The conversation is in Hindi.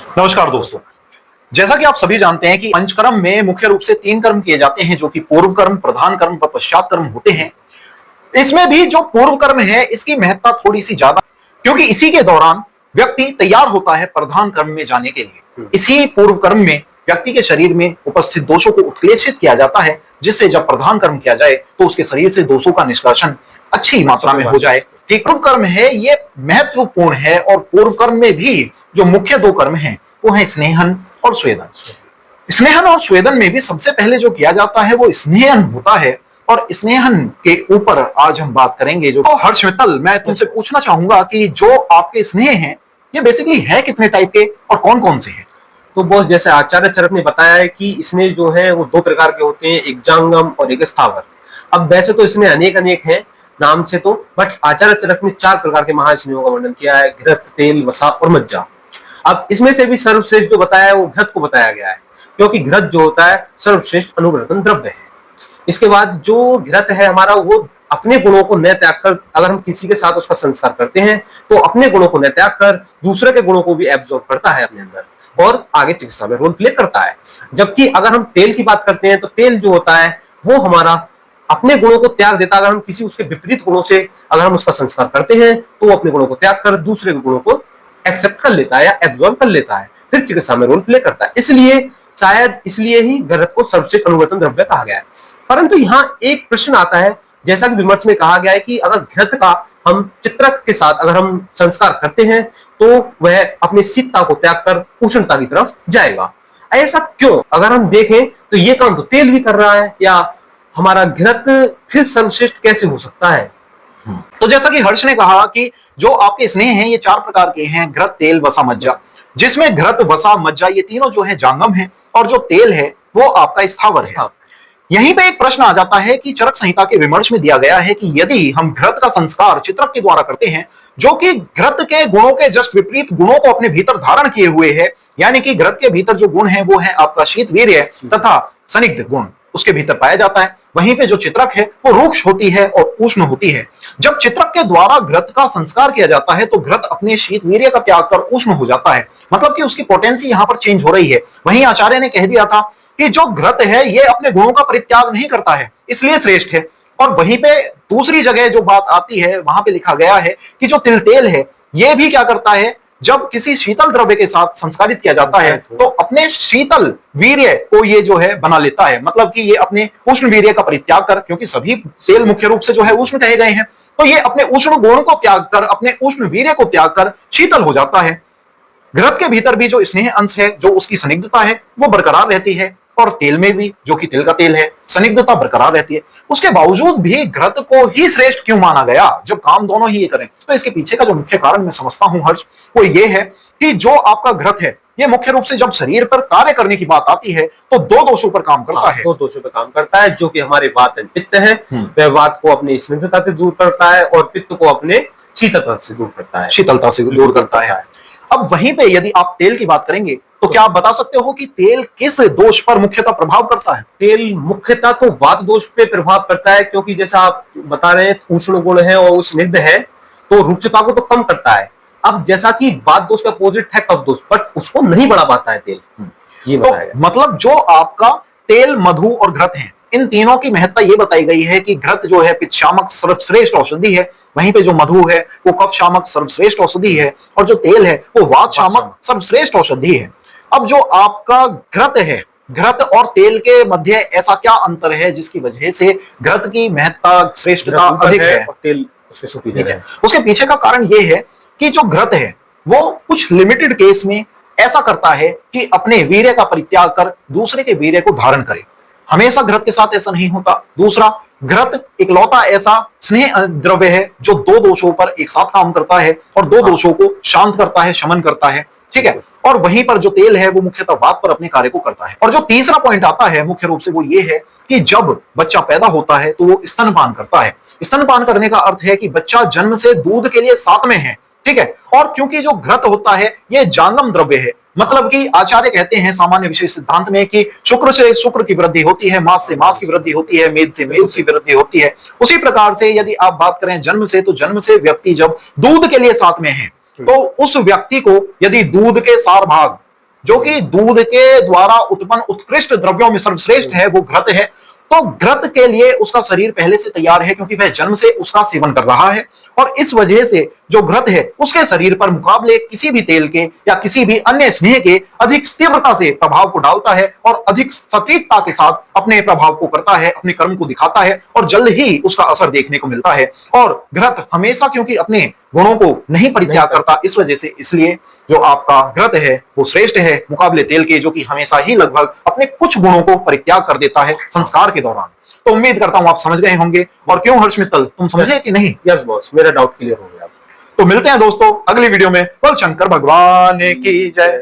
नमस्कार दोस्तों। जैसा कि आप सभी जानते हैं कि पंचकर्म में मुख्य रूप से 3 कर्म किए जाते हैं, जो कि पूर्व कर्म, प्रधान कर्म व पश्चात कर्म होते हैं। इसमें भी जो पूर्व कर्म है, इसकी महत्ता थोड़ी सी ज्यादा, क्योंकि इसी के दौरान व्यक्ति तैयार होता है प्रधान कर्म में जाने के लिए। इसी पूर्व कर्म में व्यक्ति के शरीर में उपस्थित दोषों को उत्क्लेशित किया जाता है, जिससे जब प्रधान कर्म किया जाए तो उसके शरीर से दोषों का निष्कर्षण अच्छी मात्रा में हो जाए। ठीक, पूर्व कर्म है ये महत्वपूर्ण है, और पूर्व कर्म में भी जो मुख्य 2 कर्म हैं वो है स्नेहन और स्वेदन। स्नेहन और स्वेदन में भी सबसे पहले जो किया जाता है वो स्नेहन होता है, और स्नेहन के ऊपर आज हम बात करेंगे। जो हर्ष मित्तल, मैं तुमसे पूछना चाहूंगा कि जो आपके स्नेह हैं ये बेसिकली है कितने टाइप के और कौन कौन से हैं? तो बॉस, जैसे आचार्य चरक ने बताया है कि इसमें जो है वो 2 प्रकार के होते हैं, एक जांगम और एक स्थावर। अब वैसे तो इसमें अनेक अनेक हैं नाम से तो, बट आचार्य चरक ने 4 प्रकार के महास्नेहों का वर्णन किया है: घृत, तेल, वसा और मज्जा। अब इसमें से भी सर्वश्रेष्ठ जो बताया है वो घृत को बताया गया है, क्योंकि घृत जो होता है सर्वश्रेष्ठ अनुग्रहण द्रव्य है। इसके बाद जो घृत है हमारा, वो अपने गुणों को न त्याग कर, अगर हम किसी के साथ उसका संस्कार करते हैं तो अपने गुणों को न त्याग कर दूसरे के गुणों को भी एब्जॉर्ब करता है अपने अंदर और आगे चिकित्सा में रोल प्ले करता है। जबकि अगर हम तेल की बात करते हैं तो तेल जो होता है वो हमारा अपने गुणों को त्याग देता है। अगर हम किसी उसके विपरीत गुणों से अगर हम उसका संस्कार करते हैं तो वो अपने गुणों को त्याग कर दूसरे के गुणों को एक्सेप्ट कर लेता है या एब्जॉर्ब कर लेता है, फिर चिकित्सा में रोल प्ले करता है। इसलिए शायद इसलिए ही घृत को सर्वश्रेष्ठ अनुवर्तन द्रव्य कहा गया है। परंतु यहाँ एक प्रश्न आता है, जैसा कि विमर्श में कहा गया है कि अगर घृत का हम चित्रक के साथ अगर हम संस्कार करते हैं तो वह अपनी शीतता को त्याग कर उष्णता की तरफ जाएगा। ऐसा क्यों? अगर हम देखें तो ये काम तो तेल भी कर रहा है, या हमारा घृत फिर सर्वश्रेष्ठ कैसे हो सकता है? तो जैसा कि हर्ष ने कहा कि जो आपके स्नेह हैं ये 4 प्रकार के हैं: घृत, तेल, वसा, मज्जा। जिसमें घृत, वसा, मज्जा ये तीनों जो है जांगम है, और जो तेल है वो आपका स्थावर है। यहीं पे एक प्रश्न आ जाता है कि चरक संहिता के विमर्श में दिया गया है कि यदि हम घृत का संस्कार चित्रक के द्वारा करते हैं, जो कि घृत के गुणों के जस्ट विपरीत गुणों को अपने भीतर धारण किए हुए है, यानी कि घृत के भीतर जो गुण है वो है आपका शीत वीर्य तथा स्निग्ध गुण उसके भीतर पाया जाता है, वहीं पे जो चित्रक है वो रूक्ष होती है और उष्ण होती है। जब चित्रक के द्वारा घृत का संस्कार किया जाता है तो घृत अपने शीत वीर्य का त्याग कर उष्ण हो जाता है, मतलब कि उसकी पोटेंसी यहां पर चेंज हो रही है। वहीं आचार्य ने कह दिया था कि जो घृत है ये अपने गुणों का परित्याग नहीं करता है, इसलिए श्रेष्ठ है। और वहीं पे दूसरी जगह जो बात आती है वहां पे लिखा गया है कि जो तिल तेल है ये भी क्या करता है, जब किसी शीतल द्रव्य के साथ संस्कारित किया जाता है तो अपने शीतल वीर्य को ये जो है बना लेता है, मतलब कि ये अपने उष्ण वीर्य का परित्याग कर, क्योंकि सभी तेल मुख्य रूप से जो है उष्ण कहे गए हैं, तो ये अपने उष्ण गुण को त्याग कर, अपने उष्ण वीर्य को त्याग कर शीतल हो जाता है। घृत के भीतर भी जो स्नेह अंश है, जो उसकी स्निग्धता है वो बरकरार रहती है, और तेल में भी, जो कि तिल का तेल है, स्निग्धता बरकरार रहती है। उसके बावजूद भी घृत को ही श्रेष्ठ क्यों माना गया जब काम दोनों ही ये करें? तो इसके पीछे का जो मुख्य कारण मैं समझता हूं हर्ष, वो ये है कि जो आपका घृत है ये मुख्य रूप से जब शरीर पर कार्य करने की बात आती है तो 2 दोषों पर काम करता है। 2 दोषों पर काम करता है, जो कि हमारे वात एंड पित्त है। वह वात को अपनी स्निग्धता से दूर करता है और पित्त को अपने शीतलता से दूर करता है, शीतलता से दूर करता है। अब वहीं पे यदि आप तेल की बात करेंगे तो क्या आप बता सकते हो कि तेल किस दोष पर मुख्यतः प्रभाव करता है? तेल मुख्यतः तो वात दोष पे प्रभाव करता है, क्योंकि जैसा आप बता रहे हैं उष्ण गुण है और स्निग्ध है तो रुक्षता को तो कम करता है। अब जैसा कि वात दोष का अपोजिट है कफ दोष, बट उसको नहीं बढ़ा पाता है तेल। ये तो मतलब जो आपका तेल, मधु और घृत है, इन तीनों की महत्ता ये बताई गई है कि घृत जो है पित्त शामक सर्वश्रेष्ठ औषधि है, वहीं पे जो मधु है वो कफ शामक सर्वश्रेष्ठ औषधि है, और जो तेल है वो वात शामक सर्वश्रेष्ठ औषधि है। अब जो आपका घृत है, घृत और तेल के मध्य ऐसा क्या अंतर है जिसकी वजह से घृत की महत्ता, श्रेष्ठता अधिक है और तेल उसके सुपीरियर है? उसके पीछे का कारण यह है कि जो घृत है वो कुछ लिमिटेड केस में ऐसा करता है कि अपने वीर्य का परित्याग कर दूसरे के वीर्य को धारण करे। हमेशा घृत के साथ ऐसा नहीं होता। दूसरा, घृत इकलौता ऐसा स्नेह द्रव्य है जो 2 दोषों पर एक साथ काम करता है और 2 दोषों को शांत करता है, शमन करता है, ठीक है। और वहीं पर जो तेल है वो मुख्यतः वात पर अपने कार्य को करता है। और जो तीसरा पॉइंट आता है मुख्य रूप से वो ये है कि जब बच्चा पैदा होता है तो वो स्तनपान करता है। स्तनपान करने का अर्थ है कि बच्चा जन्म से दूध के लिए साथ में है, ठीक है। और क्योंकि जो घृत होता है ये जांगम द्रव्य है, मतलब कि आचार्य कहते हैं सामान्य विशेष सिद्धांत में कि शुक्र से शुक्र की वृद्धि होती है, मांस से मांस की वृद्धि होती है, मेद से मेद की वृद्धि होती है। उसी प्रकार से यदि आप बात करें जन्म से, तो जन्म से व्यक्ति जब दूध के लिए साथ में है तो उस व्यक्ति को यदि दूध के सार भाग जो कि दूध के द्वारा उत्पन्न उत्कृष्ट द्रव्यों में सर्वश्रेष्ठ है, वो घृत है। तो घृत के लिए उसका शरीर पहले से तैयार है, क्योंकि वह जन्म से उसका सेवन कर रहा है, और इस वजह से जो घृत है उसके शरीर पर मुकाबले किसी भी तेल के या किसी भी अन्य स्नेह के अधिक तीव्रता से प्रभाव को डालता है और अधिक सटीकता के साथ अपने प्रभाव को करता है, अपने कर्म को दिखाता है, और जल्द ही उसका असर देखने को मिलता है। और घृत हमेशा क्योंकि अपने गुणों को नहीं परित्याग करता, इस वजह से इसलिए जो आपका घृत है वो श्रेष्ठ है मुकाबले तेल के, जो कि हमेशा ही लगभग अपने कुछ गुणों को परित्याग कर देता है संस्कार के दौरान। तो उम्मीद करता हूं आप समझ गए होंगे। और क्यों हर्ष मित्तल, तुम समझे कि नहीं? यस बॉस, मेरा डाउट क्लियर हो गया। तो मिलते हैं दोस्तों अगली वीडियो में। बोल शंकर भगवान की जय।